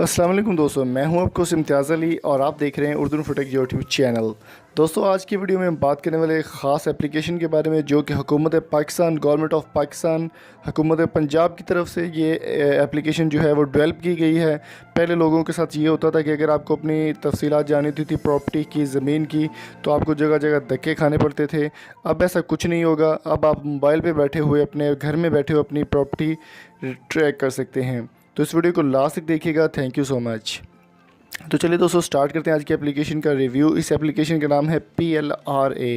अस्सलाम वालेकुम दोस्तों, मैं हूं आपको इम्तियाज़ अली और आप देख रहे हैं उर्दू फुटेक यूट्यूब चैनल। दोस्तों, आज की वीडियो में हम बात करने वाले एक ख़ास एप्लीकेशन के बारे में जो कि हुकूमत पाकिस्तान, गवर्नमेंट ऑफ पाकिस्तान, हुकूमत पंजाब की तरफ से ये एप्लीकेशन जो है वो डेवलप की गई है। पहले लोगों के साथ ये होता था कि अगर आपको अपनी तफसीलात जाननी थी प्रॉपर्टी की, ज़मीन की, तो आपको जगह जगह धक्के खाने पड़ते थे। अब ऐसा कुछ नहीं होगा। अब आप मोबाइल पर बैठे हुए, अपने घर में बैठे हुए अपनी प्रॉपर्टी ट्रैक कर सकते हैं। तो इस वीडियो को लास्ट तक देखिएगा। Thank you so much. तो चलिए दोस्तों, स्टार्ट करते हैं आज की एप्लीकेशन का रिव्यू। इस एप्लीकेशन का नाम है PLRA,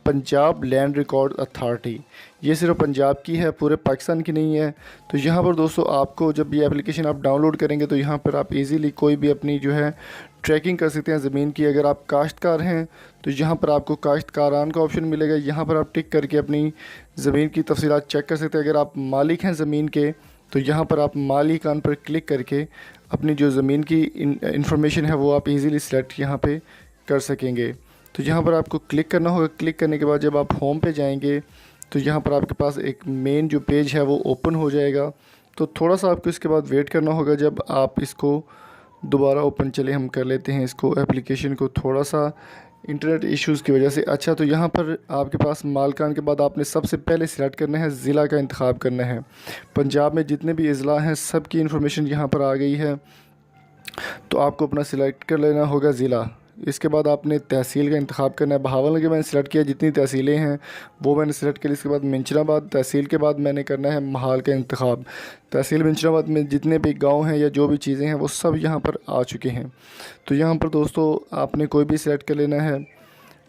Punjab land record authority. ये सिर्फ पंजाब की है, पूरे पाकिस्तान की नहीं है। तो यहाँ पर दोस्तों, आपको जब ये एप्लीकेशन आप डाउनलोड करेंगे तो यहाँ पर आप इजीली कोई भी अपनी जो है ट्रैकिंग कर सकते हैं ज़मीन की। अगर आप काश्तकार हैं तो यहाँ पर आपको काश्तकारान का ऑप्शन मिलेगा। यहाँ पर आप टिक करके अपनी ज़मीन की तफसीलात चेक कर सकते हैं। अगर आप मालिक हैं ज़मीन के तो यहाँ पर आप मालिकान पर क्लिक करके अपनी जो ज़मीन की इंफॉर्मेशन है वो आप इजीली सेलेक्ट यहाँ पे कर सकेंगे। तो यहाँ पर आपको क्लिक करना होगा। क्लिक करने के बाद जब आप होम पे जाएंगे तो यहाँ पर आपके पास एक मेन जो पेज है वो ओपन हो जाएगा। तो थोड़ा सा आपको इसके बाद वेट करना होगा जब आप इसको दोबारा ओपन, चले हम कर लेते हैं इसको एप्लीकेशन को, थोड़ा सा इंटरनेट इश्यूज़ की वजह से। अच्छा, तो यहाँ पर आपके पास मालकान के बाद आपने सबसे पहले सिलेक्ट करना है ज़िला का इंतखाब करना है। पंजाब में जितने भी अज़ला हैं सब की इन्फॉर्मेशन यहाँ पर आ गई है। तो आपको अपना सिलेक्ट कर लेना होगा ज़िला। इसके बाद आपने तहसील का इंतखाब करना है। बहावल के मैंने सेलेक्ट किया, जितनी तहसीलें हैं वो मैंने सेलेक्ट किया। इसके बाद मिंचनाबाद तहसील के बाद मैंने करना है महाल का इंतखाब। तहसील मिंचनाबाद में जितने भी गांव हैं या जो भी चीज़ें हैं वो सब यहाँ पर आ चुके हैं। तो यहाँ पर दोस्तों आपने कोई भी सिलेक्ट कर लेना है।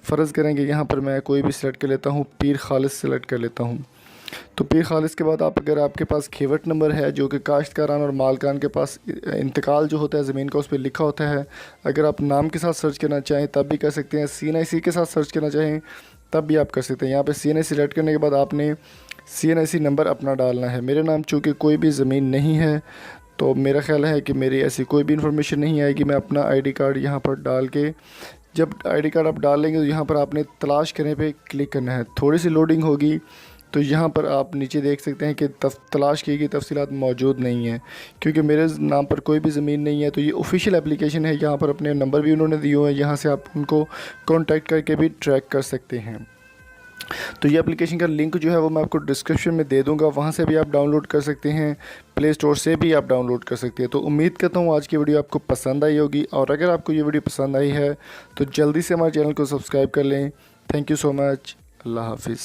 फ़र्ज़ करेंगे यहाँ पर मैं कोई भी सिलेक्ट कर लेता हूँ, पीर खालिद सेलेक्ट कर लेता हूँ। तो पीर खालिद के बाद अगर आपके पास खेवट नंबर है जो कि काश्तकारान और मालकान के पास इंतकाल जो होता है ज़मीन का उस पर लिखा होता है, अगर आप नाम के साथ सर्च करना चाहें तब भी कर सकते हैं। CNIC के साथ सर्च करना चाहें तब भी आप कर सकते हैं। यहाँ पे CNIC सेलेक्ट करने के बाद आपने CNIC नंबर अपना डालना है। मेरे नाम चूँकि कोई भी ज़मीन नहीं है तो मेरा ख्याल है कि मेरी ऐसी कोई भी इन्फॉर्मेशन नहीं आएगी। मैं अपना ID कार्ड यहाँ पर डाल के, जब ID कार्ड आप डाल लेंगे तो यहाँ पर आपने तलाश करने पे क्लिक करना है। थोड़ी सी लोडिंग होगी तो यहाँ पर आप नीचे देख सकते हैं कि तलाश की गई तफसीलात मौजूद नहीं है, क्योंकि मेरे नाम पर कोई भी ज़मीन नहीं है। तो ये ऑफिशियल एप्लीकेशन है। यहाँ पर अपने नंबर भी उन्होंने दिए हुए हैं, यहाँ से आप उनको कांटेक्ट करके भी ट्रैक कर सकते हैं। तो ये एप्लीकेशन का लिंक जो है वो मैं आपको डिस्क्रिप्शन में दे दूँगा, वहाँ से भी आप डाउनलोड कर सकते हैं, प्ले स्टोर से भी आप डाउनलोड कर सकते हैं। तो उम्मीद करता हूँ आज की वीडियो आपको पसंद आई होगी, और अगर आपको ये वीडियो पसंद आई है तो जल्दी से हमारे चैनल को सब्सक्राइब कर लें। Thank you so much. अल्लाह हाफिज़।